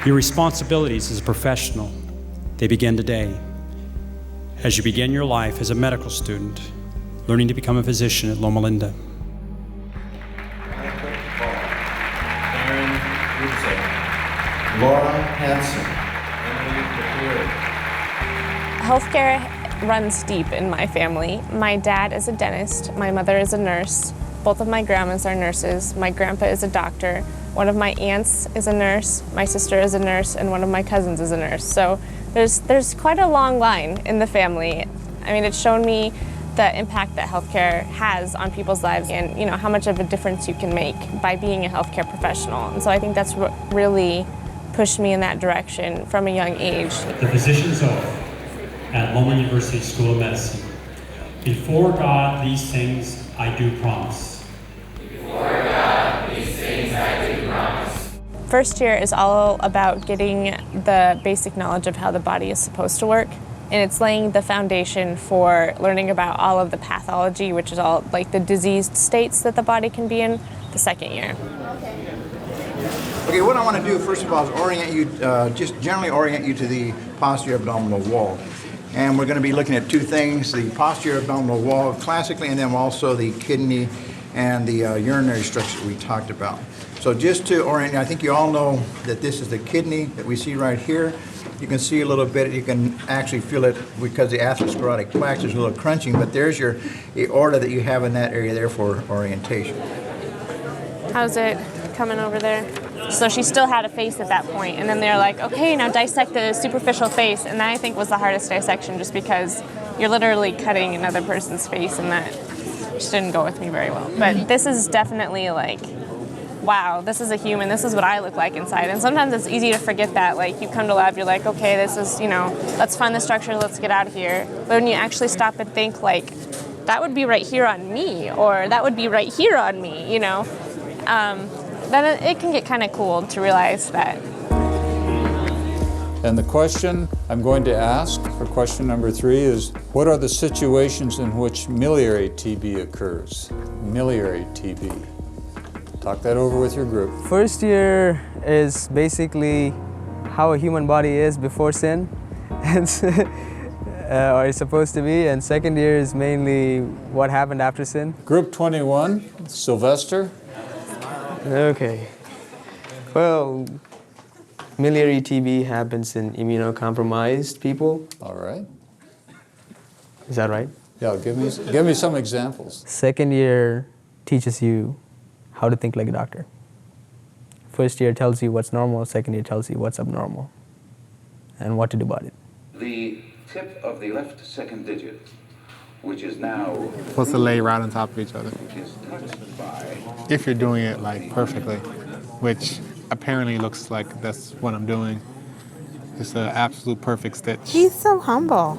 Your responsibilities as a professional, they begin today. As you begin your life as a medical student, learning to become a physician at Loma Linda. Laura Hansen. Healthcare runs deep in my family. My dad is a dentist, my mother is a nurse, both of my grandmas are nurses, my grandpa is a doctor, one of my aunts is a nurse, my sister is a nurse, and one of my cousins is a nurse. So there's quite a long line in the family. I mean, it's shown me the impact that healthcare has on people's lives and how much of a difference you can make by being a healthcare professional. And so I think that's what really pushed me in that direction from a young age. The physician's oath at Loma University School of Medicine. Before God, these things I do promise. Before God, these things I do promise. First year is all about getting the basic knowledge of how the body is supposed to work. And it's laying the foundation for learning about all of the pathology, which is all like the diseased states that the body can be in, the second year. Okay, what I want to do first of all is orient you, just generally orient you to the posterior abdominal wall. And we're going to be looking at two things, the posterior abdominal wall classically, and then also the kidney and the urinary structure we talked about. So just to orient you, I think you all know that this is the kidney that we see right here. You can see a little bit, you can actually feel it because the atherosclerotic plaques, there's a little crunching, but there's your aorta that you have in that area there for orientation. How's it coming over there? So she still had a face at that point, and then they're like, okay, now dissect the superficial face, and that I think was the hardest dissection just because you're literally cutting another person's face, and that just didn't go with me very well. But this is definitely like, wow, this is a human, this is what I look like inside. And sometimes it's easy to forget that. Like, you come to lab, you're like, okay, this is, let's find the structure, let's get out of here. But when you actually stop and think, like, that would be right here on me, or that would be right here on me, then it can get kind of cool to realize that. And the question I'm going to ask for question number 3 is, what are the situations in which miliary TB occurs? Miliary TB. Talk that over with your group. First year is basically how a human body is before sin, or is supposed to be, and second year is mainly what happened after sin. Group 21, Sylvester. Okay. Well, miliary TB happens in immunocompromised people. All right. Is that right? Yeah, give me some examples. Second year teaches you how to think like a doctor. First year tells you what's normal, second year tells you what's abnormal and what to do about it. The tip of the left second digit, which is now supposed to lay right on top of each other. If you're doing it like perfectly, which apparently looks like that's what I'm doing. It's an absolute perfect stitch. He's so humble.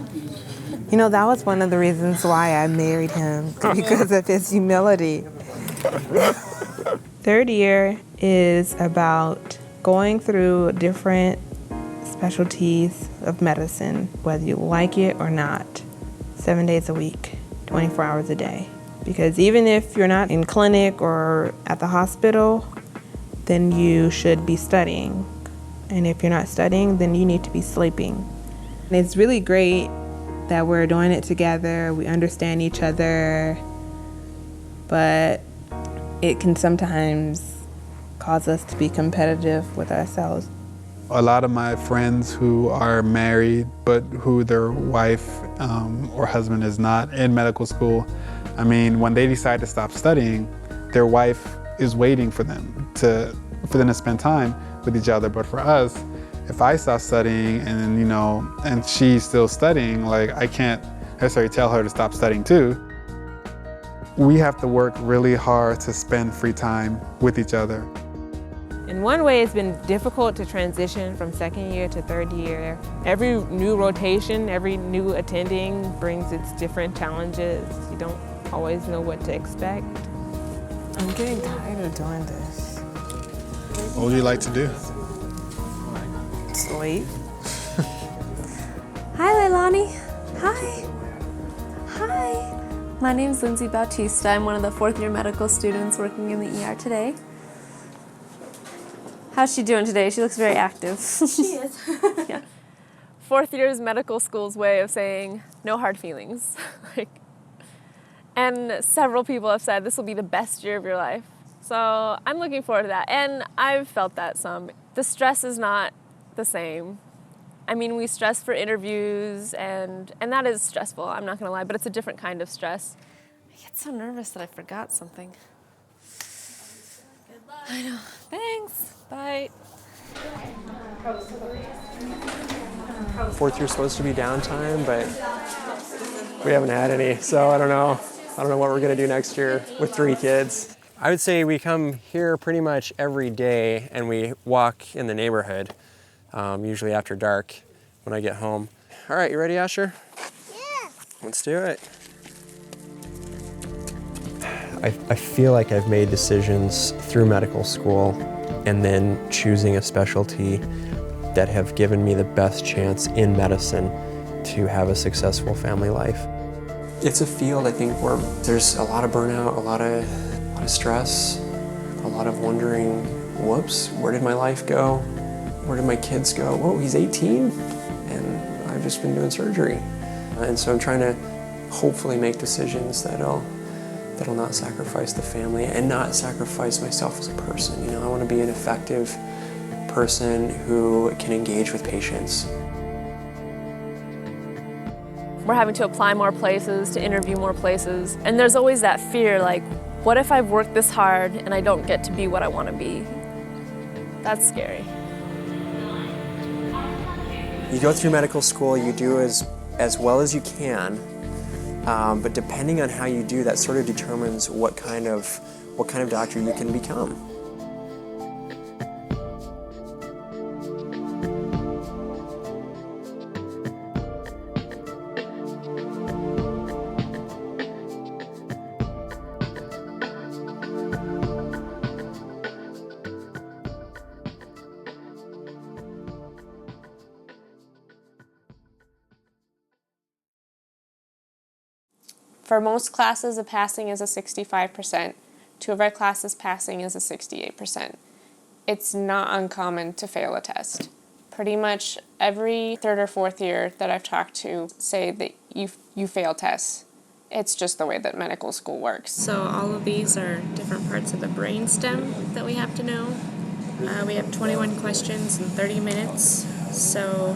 That was one of the reasons why I married him, because of his humility. Third year is about going through different specialties of medicine, whether you like it or not, 7 days a week, 24 hours a day. Because even if you're not in clinic or at the hospital, then you should be studying. And if you're not studying, then you need to be sleeping. And it's really great that we're doing it together, we understand each other, but it can sometimes cause us to be competitive with ourselves. A lot of my friends who are married, but who their wife or husband is not in medical school, when they decide to stop studying, their wife is waiting for them to spend time with each other. But for us, if I stop studying and she's still studying, I can't necessarily tell her to stop studying too. We have to work really hard to spend free time with each other. In one way, it's been difficult to transition from second year to third year. Every new rotation, every new attending brings its different challenges. You don't always know what to expect. I'm getting tired of doing this. What would you like to do? Sleep. Hi, Leilani. Hi. Hi. My name's Lindsay Bautista. I'm one of the fourth year medical students working in the ER today. How's she doing today? She looks very active. She is. Yeah. Fourth year is medical school's way of saying no hard feelings. And several people have said this will be the best year of your life. So I'm looking forward to that. And I've felt that some. The stress is not the same. I mean, we stress for interviews, and that is stressful, I'm not gonna lie, but it's a different kind of stress. I get so nervous that I forgot something. Good luck. I know. Thanks. Bye. Fourth year's supposed to be downtime, but we haven't had any, so I don't know. I don't know what we're gonna do next year with 3 kids. I would say we come here pretty much every day and we walk in the neighborhood, usually after dark when I get home. All right, you ready, Asher? Yeah. Let's do it. I feel like I've made decisions through medical school and then choosing a specialty that have given me the best chance in medicine to have a successful family life. It's a field, I think, where there's a lot of burnout, a lot of stress, a lot of wondering, whoops, where did my life go? Where did my kids go? Whoa, he's 18 and I've just been doing surgery. And so I'm trying to hopefully make decisions that'll not sacrifice the family and not sacrifice myself as a person. You know, I want to be an effective person who can engage with patients. We're having to apply more places, to interview more places, and there's always that fear, like, what if I've worked this hard and I don't get to be what I want to be? That's scary. You go through medical school, you do as well as you can, but depending on how you do, that sort of determines what kind of doctor you can become. For most classes, a passing is a 65%. 2 of our classes passing is a 68%. It's not uncommon to fail a test. Pretty much every 3rd or 4th year that I've talked to say that you fail tests. It's just the way that medical school works. So all of these are different parts of the brainstem that we have to know. We have 21 questions in 30 minutes. So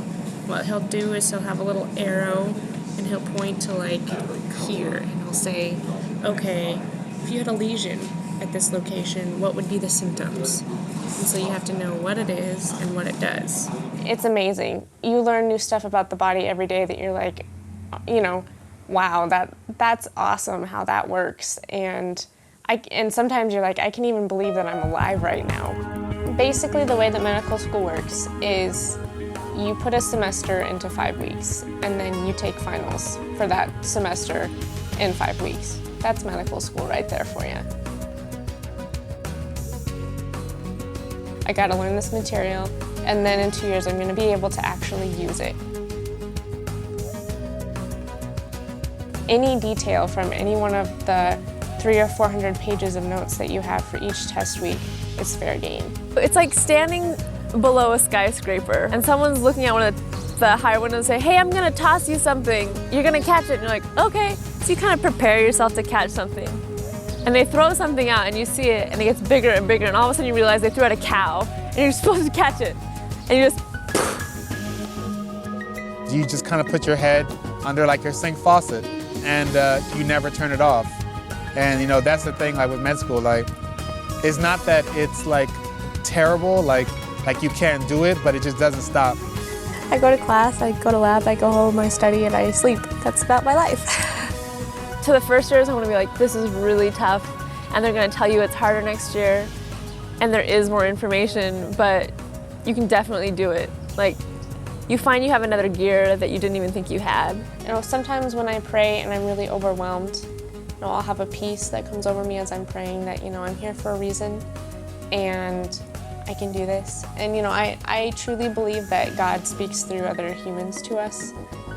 what he'll do is he'll have a little arrow and he'll point to like here and he'll say, okay, if you had a lesion at this location, what would be the symptoms? And so you have to know what it is and what it does. It's amazing. You learn new stuff about the body every day that you're like, you know, wow, that's awesome how that works. And sometimes you're like, I can't even believe that I'm alive right now. Basically, the way that medical school works is you put a semester into 5 weeks, and then you take finals for that semester in 5 weeks. That's medical school right there for you. I gotta learn this material, and then in 2 years I'm gonna be able to actually use it. Any detail from any one of the 300 or 400 pages of notes that you have for each test week is fair game. It's like standing below a skyscraper and someone's looking at one of the higher windows and say, hey, I'm gonna toss you something. You're gonna catch it. And you're like, okay. So you kind of prepare yourself to catch something. And they throw something out and you see it and it gets bigger and bigger and all of a sudden you realize they threw out a cow and you're supposed to catch it. And you just... You just kind of put your head under like your sink faucet and you never turn it off. And you know, that's the thing like with med school, like, it's not that it's like terrible, like you can't do it, but it just doesn't stop. I go to class, I go to lab, I go home, I study, and I sleep. That's about my life. To the first years, I'm gonna be like, this is really tough, and they're gonna tell you it's harder next year, and there is more information, but you can definitely do it. Like, you find you have another gear that you didn't even think you had. You know, sometimes when I pray and I'm really overwhelmed, you know, I'll have a peace that comes over me as I'm praying that, you know, I'm here for a reason, and I can do this. And you know, I truly believe that God speaks through other humans to us,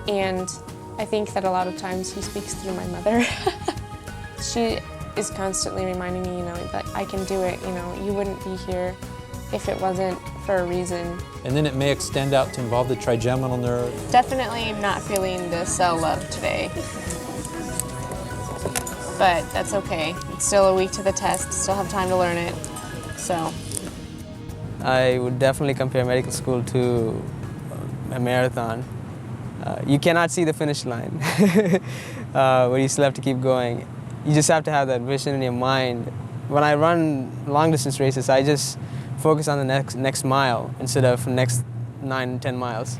and I think that a lot of times he speaks through my mother. She is constantly reminding me, you know, that I can do it, you know, you wouldn't be here if it wasn't for a reason. And then it may extend out to involve the trigeminal nerve. Definitely not feeling the cell love today. But that's okay. It's still a week to the test, still have time to learn it, so. I would definitely compare medical school to a marathon. You cannot see the finish line, but you still have to keep going. You just have to have that vision in your mind. When I run long distance races, I just focus on the next mile instead of next 9, 10 miles.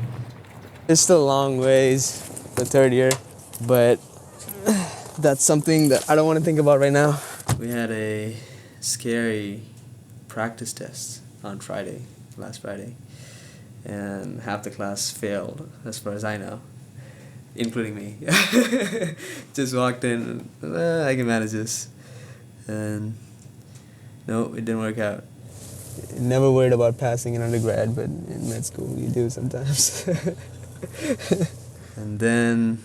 It's still a long ways, the third year, but that's something that I don't want to think about right now. We had a scary practice test on Friday, last Friday, and half the class failed, as far as I know, including me. Just walked in, I can manage this, and no, it didn't work out. Never worried about passing in undergrad, but in med school you do sometimes. And then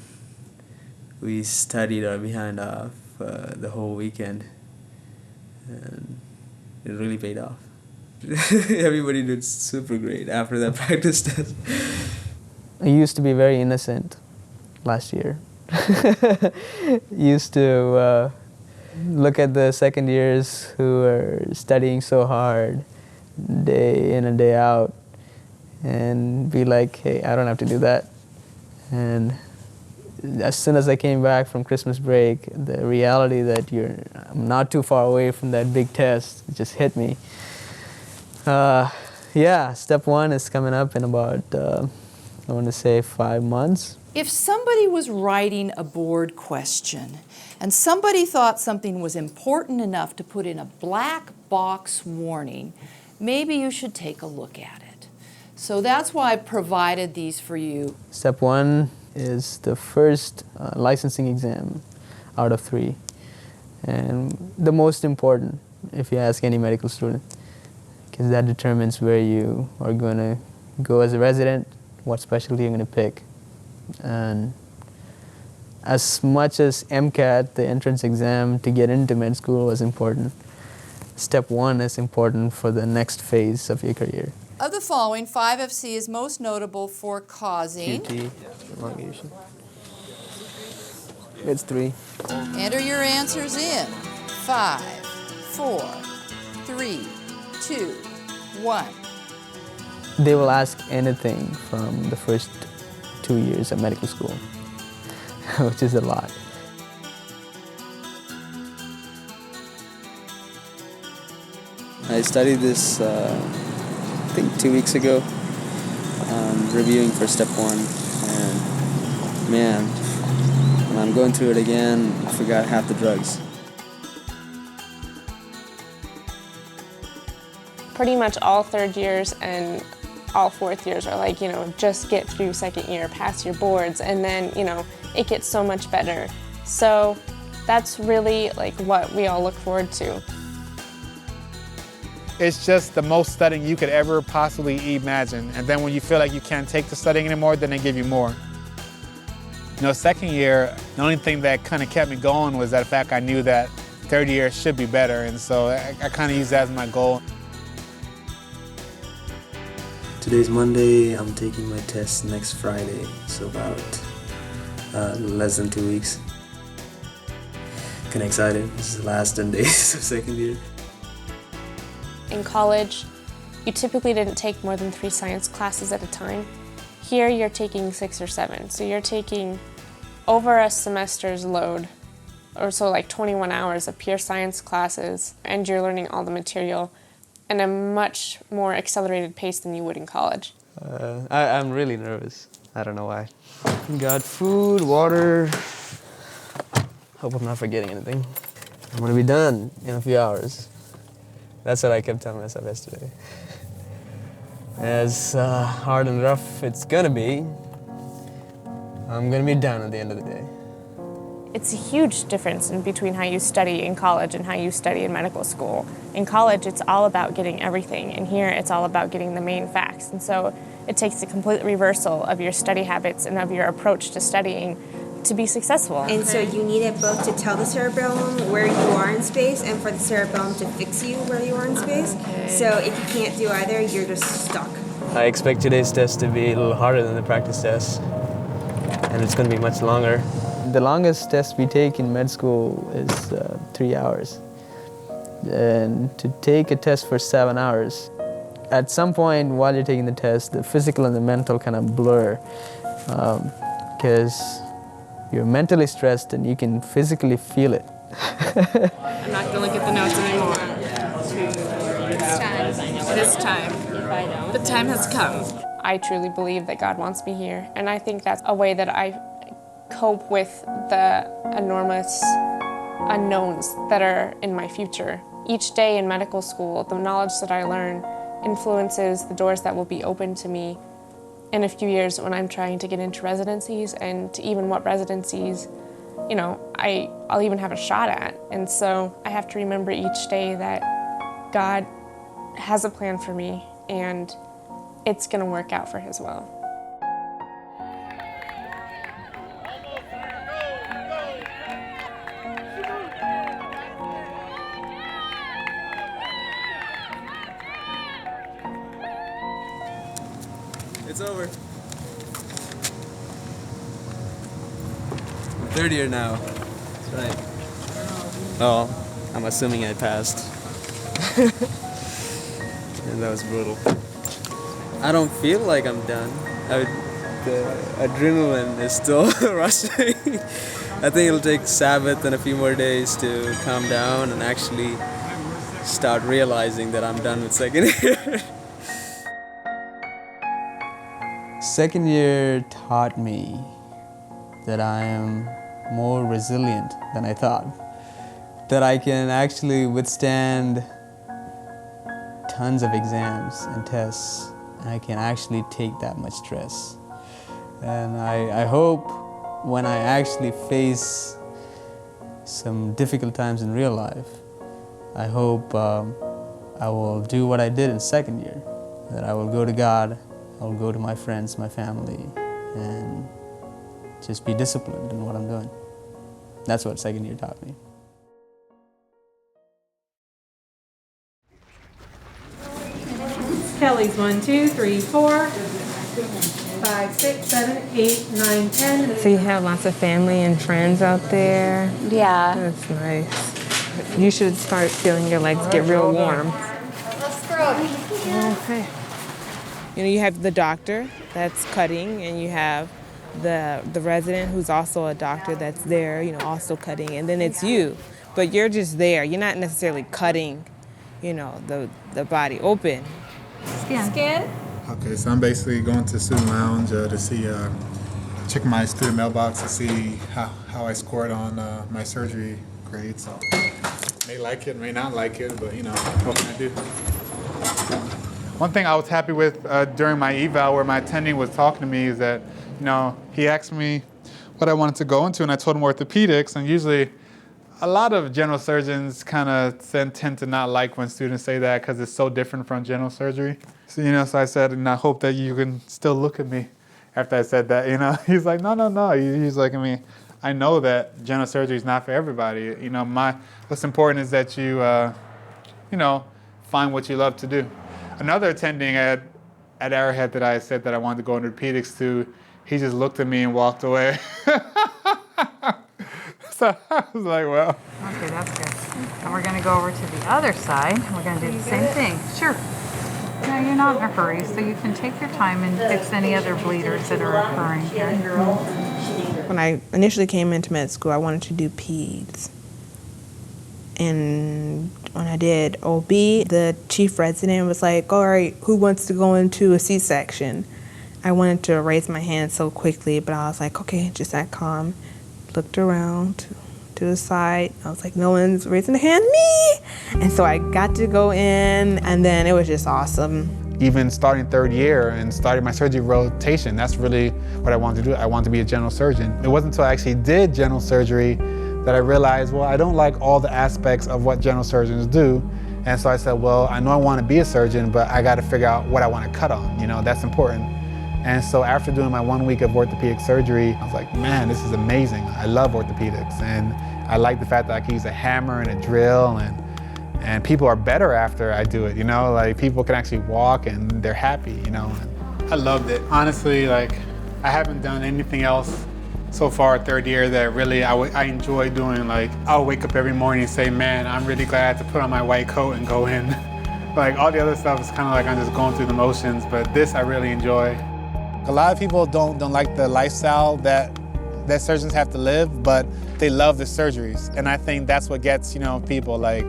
we studied our behind off the whole weekend, and it really paid off. Everybody did super great after that practice test. I used to be very innocent last year. Used to look at the second years who are studying so hard, day in and day out, and be like, hey, I don't have to do that. And as soon as I came back from Christmas break, the reality that I'm not too far away from that big test just hit me. Yeah, step one is coming up in about, I want to say 5 months. If somebody was writing a board question and somebody thought something was important enough to put in a black box warning, maybe you should take a look at it. So that's why I provided these for you. Step one is the first licensing exam out of 3, and the most important if you ask any medical student, because that determines where you are going to go as a resident, what specialty you're going to pick. And as much as MCAT, the entrance exam to get into med school, was important, step one is important for the next phase of your career. Of the following, 5FC is most notable for causing QT, elongation. It's 3. Enter your answers in 5, 4, 3, 2, 1. They will ask anything from the first 2 years of medical school, which is a lot. I studied this, I think 2 weeks ago, reviewing for step 1, and man, when I'm going through it again, I forgot half the drugs. Pretty much all third years and all fourth years are like, just get through second year, pass your boards, and then, it gets so much better. So that's really like what we all look forward to. It's just the most studying you could ever possibly imagine. And then when you feel like you can't take the studying anymore, then they give you more. Second year, the only thing that kind of kept me going was that fact I knew that third year should be better. And so I kind of used that as my goal. Today's Monday, I'm taking my test next Friday, so about less than 2 weeks. Kinda excited, this is the last 10 days of second year. In college, you typically didn't take more than 3 science classes at a time. Here you're taking 6 or 7, so you're taking over a semester's load, or so like 21 hours of pure science classes, and you're learning all the material at a much more accelerated pace than you would in college. I'm really nervous. I don't know why. Got food, water. Hope I'm not forgetting anything. I'm gonna be done in a few hours. That's what I kept telling myself yesterday. As hard and rough it's gonna be, I'm gonna be done at the end of the day. It's a huge difference in between how you study in college and how you study in medical school. In college, it's all about getting everything, and here it's all about getting the main facts. And so it takes a complete reversal of your study habits and of your approach to studying to be successful. And so you need it both to tell the cerebellum where you are in space and for the cerebellum to fix you where you are in space. Okay. So if you can't do either, you're just stuck. I expect today's test to be a little harder than the practice test, and it's going to be much longer. The longest test we take in med school is 3 hours. And to take a test for 7 hours, at some point while you're taking the test, the physical and the mental kind of blur, because you're mentally stressed and you can physically feel it. I'm not going to look at the notes anymore. It's time. It is time. The time has come. I truly believe that God wants me here, and I think that's a way that I cope with the enormous unknowns that are in my future. Each day in medical school, the knowledge that I learn influences the doors that will be open to me in a few years when I'm trying to get into residencies, and to even what residencies, you know, I'll even have a shot at. And so I have to remember each day that God has a plan for me, and it's gonna work out for His will. It's over. Third year now. That's right. Oh, I'm assuming I passed. And that was brutal. I don't feel like I'm done. The adrenaline is still rushing. I think it'll take Sabbath and a few more days to calm down and actually start realizing that I'm done with second year. Second year taught me that I am more resilient than I thought. That I can actually withstand tons of exams and tests. I can actually take that much stress. And I hope when I actually face some difficult times in real life, I hope I will do what I did in second year. That I will go to God, I will go to my friends, my family, and just be disciplined in what I'm doing. That's what second year taught me. Kelly's 1, 2, 3, 4, 5, 6, 7, 8, 9, 10. So you have lots of family and friends out there? Yeah. That's nice. You should start feeling your legs get real warm. Let's throw it. Okay. You know, you have the doctor that's cutting, and you have the resident who's also a doctor that's there, you know, also cutting, and then it's you. But you're just there. You're not necessarily cutting, you know, the body open. Skin. Okay, so I'm basically going to student lounge to see, check my student mailbox to see how I scored on my surgery grades. So may like it, may not like it, but you know, what can I do? One thing I was happy with during my eval, where my attending was talking to me, is that, you know, he asked me what I wanted to go into, and I told him orthopedics. And usually, a lot of general surgeons kind of tend to not like when students say that because it's so different from general surgery. So, you know, so I said, and I hope that you can still look at me after I said that, you know. He's like, no. He's like, I mean, I know that general surgery is not for everybody. You know, what's important is that you, you know, find what you love to do. Another attending at Arrowhead that I said that I wanted to go into orthopedics to, he just looked at me and walked away. So I was like, well. Okay, that's good. And we're going to go over to the other side. We're going to do the same thing. Sure. No, you're not in a hurry, so you can take your time and fix any other bleeders that are occurring here. When I initially came into med school, I wanted to do peds. And when I did OB, the chief resident was like, all right, who wants to go into a C-section? I wanted to raise my hand so quickly, but I was like, okay, just act calm. Looked around to the side. I was like, no one's raising a hand, me! And so I got to go in, and then it was just awesome. Even starting third year and starting my surgery rotation, that's really what I wanted to do. I wanted to be a general surgeon. It wasn't until I actually did general surgery that I realized, well, I don't like all the aspects of what general surgeons do. And so I said, well, I know I want to be a surgeon, but I got to figure out what I want to cut on. You know, that's important. And so after doing my 1 week of orthopedic surgery, I was like, man, this is amazing. I love orthopedics. And I like the fact that I can use a hammer and a drill, and people are better after I do it, you know? Like, people can actually walk and they're happy, you know? I loved it. Honestly, like, I haven't done anything else so far third year that really I enjoy doing. Like, I'll wake up every morning and say, man, I'm really glad to put on my white coat and go in. Like, all the other stuff is kind of like I'm just going through the motions, but this I really enjoy. A lot of people don't like the lifestyle that surgeons have to live, but they love the surgeries. And I think that's what gets, you know, people. Like,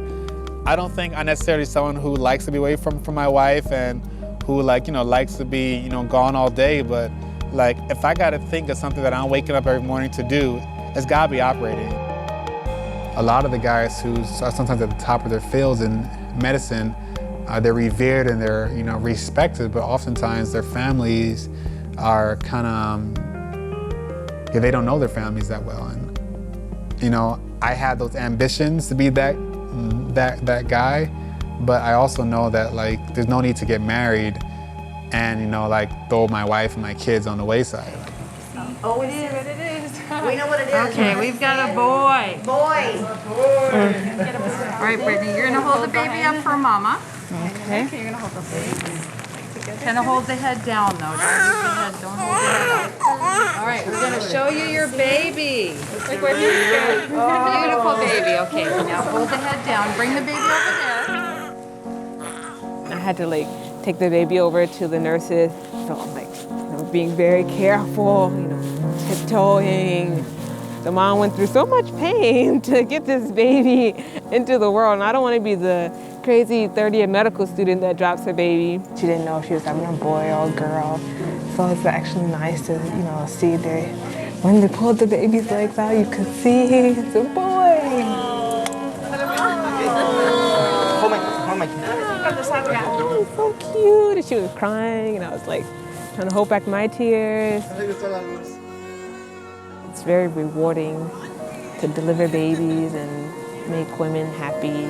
I don't think I'm necessarily someone who likes to be away from my wife and who, like, you know, likes to be, you know, gone all day, but like, if I gotta think of something that I'm waking up every morning to do, it's gotta be operating. A lot of the guys who are sometimes at the top of their fields in medicine, they're revered and they're, you know, respected, but oftentimes their families are kind of, they don't know their families that well. And, you know, I had those ambitions to be that guy, but I also know that, like, there's no need to get married and, you know, like, throw my wife and my kids on the wayside. Oh, it is. What it is. We know what it is. Okay, we've got a boy. Boy. All right, Brittany, you're gonna hold the baby up for Mama. Okay. Okay, you're gonna hold the baby. Kind of hold the head down, though. Don't hold the head up. All right, we're gonna show you your baby. Like what he's got. Beautiful baby. Okay, now hold the head down. Bring the baby over there. I had to like take the baby over to the nurses, so I'm like, you know, being very careful, you know, tiptoeing. The mom went through so much pain to get this baby into the world, and I don't want to be the crazy third-year medical student that drops her baby. She didn't know if she was having a boy or a girl, so it's actually nice to, you know, see that when they pulled the baby's legs out, you could see it's a boy. Oh, so cute. And she was crying, and I was like trying to hold back my tears. It's very rewarding to deliver babies and make women happy.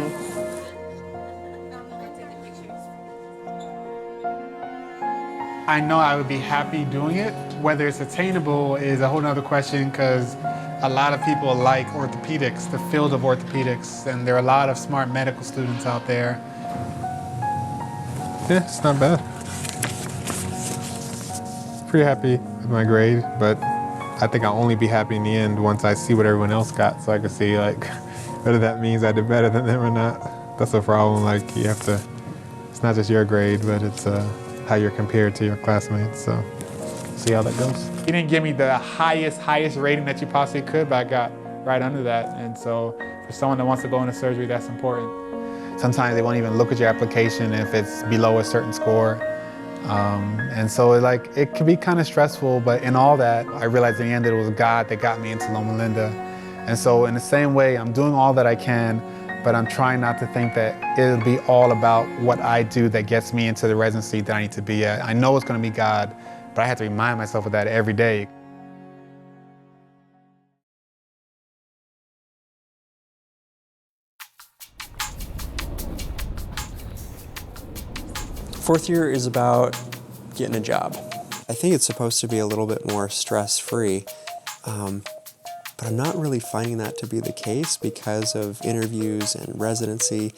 I know I would be happy doing it. Whether it's attainable is a whole nother question, because a lot of people like orthopedics, the field of orthopedics, and there are a lot of smart medical students out there. Yeah, it's not bad. Pretty happy with my grade, but I think I'll only be happy in the end once I see what everyone else got, so I can see, like, whether that means I did better than them or not. That's the problem. Like, you have to, it's not just your grade, but it's how you're compared to your classmates, so see how that goes. You didn't give me the highest rating that you possibly could, but I got right under that, and so for someone that wants to go into surgery, that's important. Sometimes they won't even look at your application if it's below a certain score. And so it can be kind of stressful, but in all that, I realized in the end that it was God that got me into Loma Linda. And so in the same way, I'm doing all that I can, but I'm trying not to think that it'll be all about what I do that gets me into the residency that I need to be at. I know it's gonna be God, but I have to remind myself of that every day. Fourth year is about getting a job. I think it's supposed to be a little bit more stress-free, but I'm not really finding that to be the case because of interviews and residency.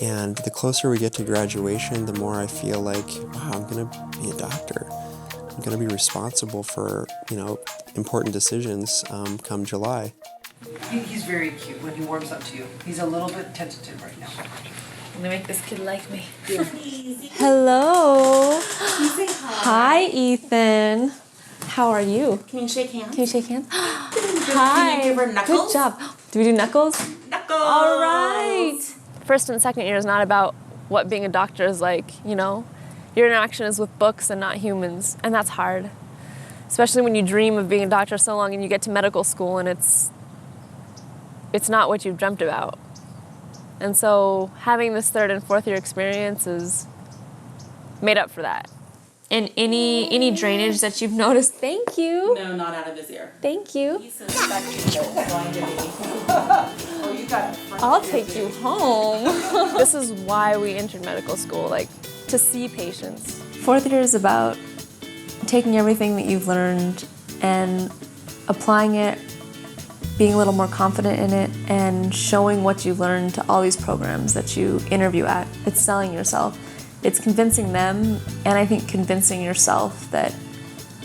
And the closer we get to graduation, the more I feel like, wow, I'm gonna be a doctor. I'm gonna be responsible for, you know, important decisions come July. He's very cute when he warms up to you. He's a little bit tentative right now. I'm gonna make this kid like me. Yeah. Hello. Hi, Ethan. How are you? Can you shake hands? Can you shake hands? Hi. Can you give her knuckles? Good job. Do we do knuckles? Knuckles. All right. First and second year is not about what being a doctor is like, you know? Your interaction is with books and not humans, and that's hard. Especially when you dream of being a doctor so long and you get to medical school and it's not what you've dreamt about. And so having this third and fourth year experience is made up for that. And any drainage that you've noticed, thank you. No, not out of his ear. Thank you. He suspected that it's going to be. Oh, you got it. I'll take you home. This is why we entered medical school, like to see patients. Fourth year is about taking everything that you've learned and applying it, being a little more confident in it, and showing what you've learned to all these programs that you interview at. It's selling yourself. It's convincing them, and I think convincing yourself that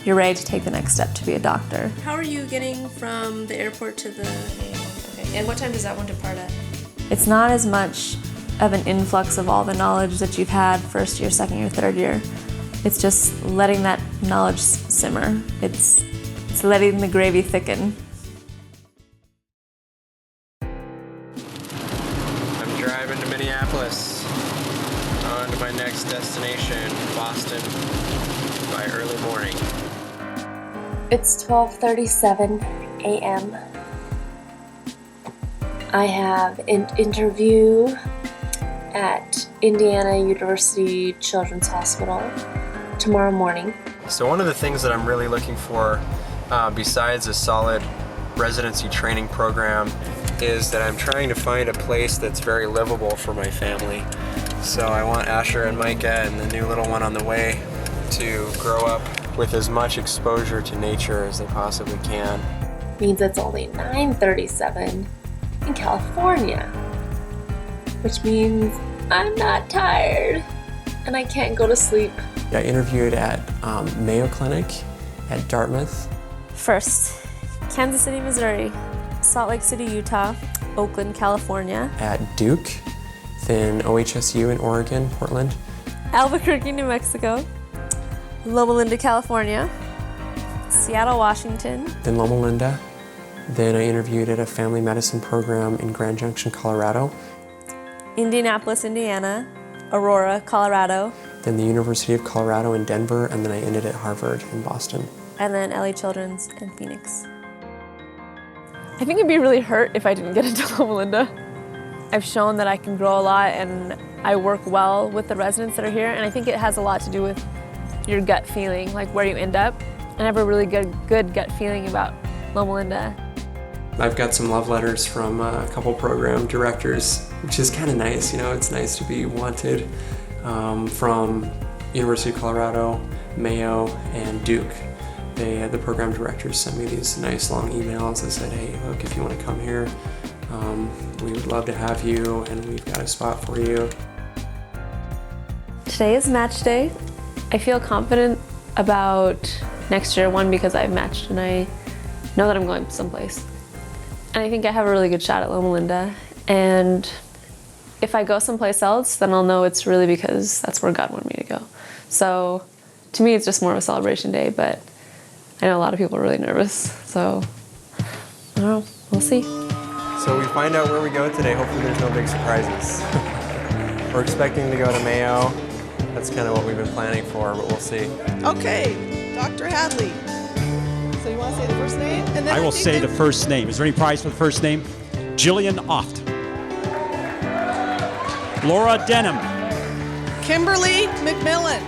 you're ready to take the next step to be a doctor. How are you getting from the airport to the A1? Okay. And what time does that one depart at? It's not as much of an influx of all the knowledge that you've had first year, second year, third year. It's just letting that knowledge simmer. It's letting the gravy thicken. I'm driving to Minneapolis, on to my next destination, Boston, by early morning. It's 12:37 a.m. I have an interview at Indiana University Children's Hospital tomorrow morning. So one of the things that I'm really looking for, besides a solid residency training program, is that I'm trying to find a place that's very livable for my family. So I want Asher and Micah and the new little one on the way to grow up with as much exposure to nature as they possibly can. Means it's only 9:37 in California, which means I'm not tired and I can't go to sleep. I interviewed at Mayo Clinic at Dartmouth. First, Kansas City, Missouri, Salt Lake City, Utah, Oakland, California, At Duke, then OHSU in Oregon, Portland. Albuquerque, New Mexico, Loma Linda, California, Seattle, Washington, Then Loma Linda. Then I interviewed at a family medicine program in Grand Junction, Colorado. Indianapolis, Indiana, Aurora, Colorado, Then the University of Colorado in Denver, and then I ended at Harvard in Boston. and then LA Children's in Phoenix. I think it'd be really hurt if I didn't get into Loma Linda. I've shown that I can grow a lot and I work well with the residents that are here, and I think it has a lot to do with your gut feeling, like where you end up. And I have a really good gut feeling about Loma Linda. I've got some love letters from a couple program directors, which is kind of nice. You know, it's nice to be wanted from University of Colorado, Mayo, and Duke. The program directors sent me these nice long emails that said, hey, look, if you want to come here, we would love to have you, and we've got a spot for you. Today is match day. I feel confident about next year, one, because I've matched and I know that I'm going someplace. And I think I have a really good shot at Loma Linda. And if I go someplace else, then I'll know it's really because that's where God wanted me to go. So to me, it's just more of a celebration day, but I know a lot of people are really nervous. So I don't know, we'll see. So we find out where we go today. Hopefully there's no big surprises. We're expecting to go to Mayo. That's kind of what we've been planning for, but we'll see. Okay, Dr. Hadley. So you want to say the first name? And then I will say the first name. Is there any prize for the first name? Jillian Oft. Laura Denham. Kimberly McMillan.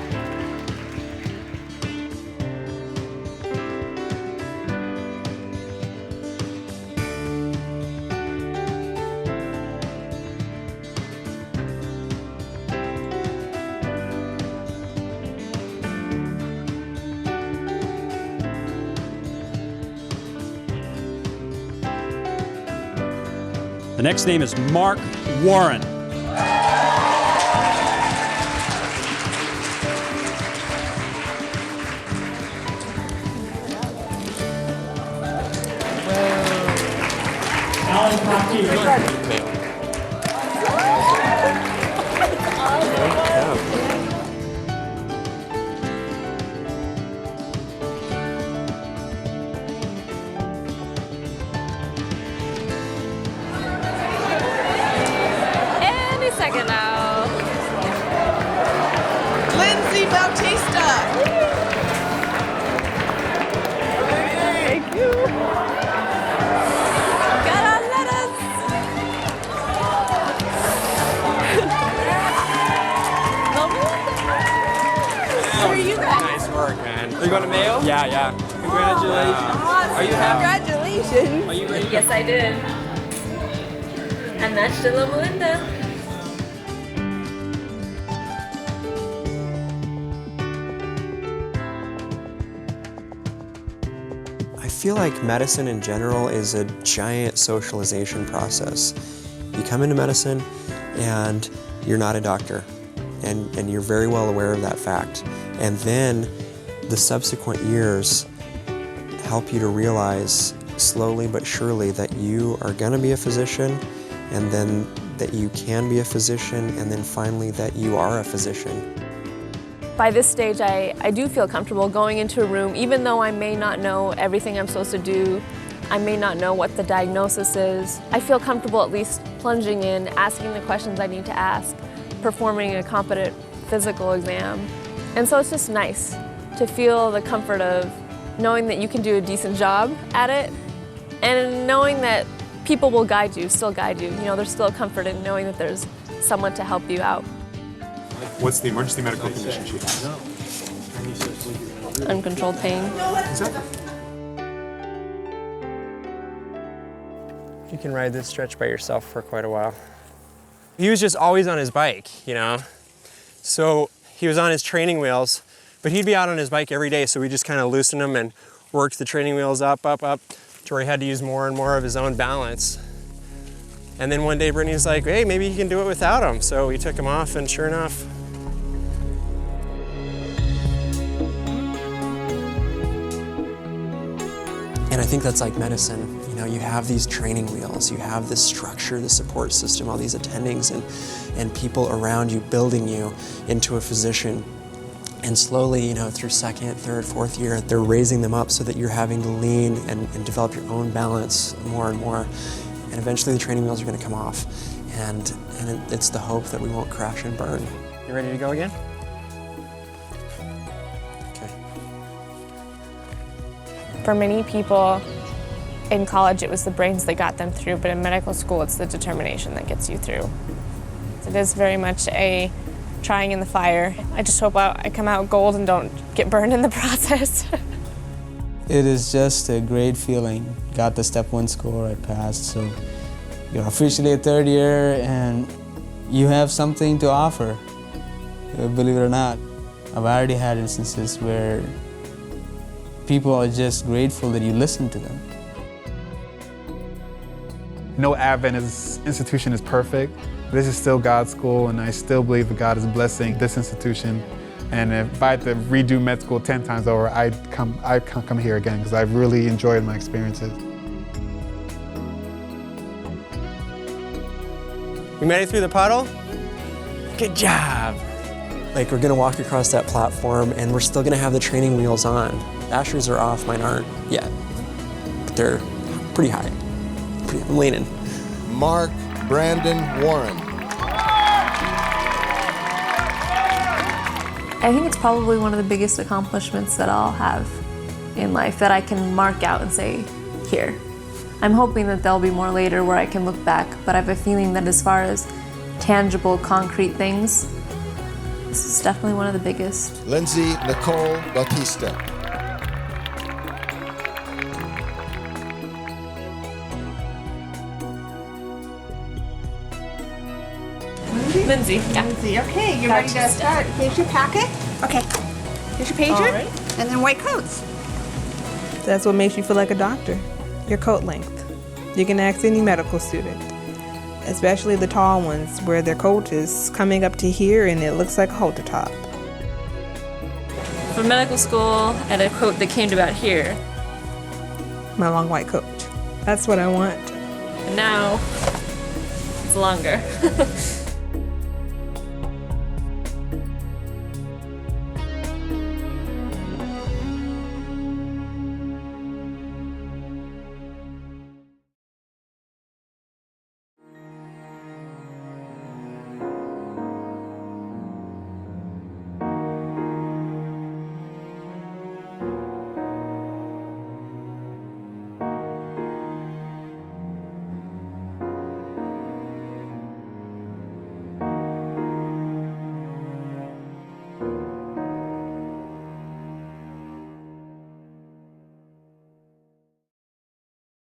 The next name is Mark Warren. Alan Pocky. Any second now. Lindsay Bautista. Thank you. Got our letters. Where are you guys? Nice work, man. Are you going to Mayo? Yeah. Congratulations. Are you happy? Congratulations. Are you ready? Yes, I did. I matched at Loma Linda. feel like medicine in general is a giant socialization process. You come into medicine and you're not a doctor, and you're very well aware of that fact. And then the subsequent years help you to realize slowly but surely that you are going to be a physician, and then that you can be a physician, and then finally that you are a physician. By this stage, I do feel comfortable going into a room, even though I may not know everything I'm supposed to do. I may not know what the diagnosis is. I feel comfortable at least plunging in, asking the questions I need to ask, performing a competent physical exam. And so it's just nice to feel the comfort of knowing that you can do a decent job at it, and knowing that people will guide you, still guide you. You know, there's still a comfort in knowing that there's someone to help you out. What's the emergency medical condition she has? Uncontrolled pain. Exactly. You can ride this stretch by yourself for quite a while. He was just always on his bike, you know? So he was on his training wheels, but he'd be out on his bike every day, so we just kind of loosened him and worked the training wheels up, to where he had to use more and more of his own balance. And then one day Brittany's like, hey, maybe he can do it without him. So we took him off, and sure enough. And I think that's like medicine. You know, you have these training wheels, you have this structure, the support system, all these attendings, and people around you building you into a physician. And slowly, you know, through second, third, fourth year, they're raising them up so that you're having to lean and develop your own balance more and more. And eventually the training wheels are going to come off. And it's the hope that we won't crash and burn. You ready to go again? Okay. For many people in college, it was the brains that got them through, but in medical school, it's the determination that gets you through. It is very much a trying in the fire. I just hope I come out gold and don't get burned in the process. It is just a great feeling. Got the step 1 score, I passed, so you're officially a third year and you have something to offer, believe it or not. I've already had instances where people are just grateful that you listen to them. No Adventist institution is perfect. This is still God's school, and I still believe that God is blessing this institution. And if I had to redo med school 10 times over, I'd come here again because I've really enjoyed my experiences. We made it through the puddle? Good job. Like, we're gonna walk across that platform and we're still gonna have the training wheels on. Asher's are off, mine aren't yet. But they're pretty high. I'm leaning. Mark Brandon Warren. I think it's probably one of the biggest accomplishments that I'll have in life that I can mark out and say, here. I'm hoping that there'll be more later where I can look back, but I have a feeling that as far as tangible, concrete things, this is definitely one of the biggest. Lindsay Nicole Bautista. Lindsay. Yeah. Lindsay, okay, you ready to start? Here's your packet. Okay. Here's your pager. All right. And then white coats. That's what makes you feel like a doctor, your coat length. You can ask any medical student, especially the tall ones where their coat is coming up to here and it looks like a halter top. For medical school, I had a coat that came to about here. My long white coat. That's what I want. And now, it's longer.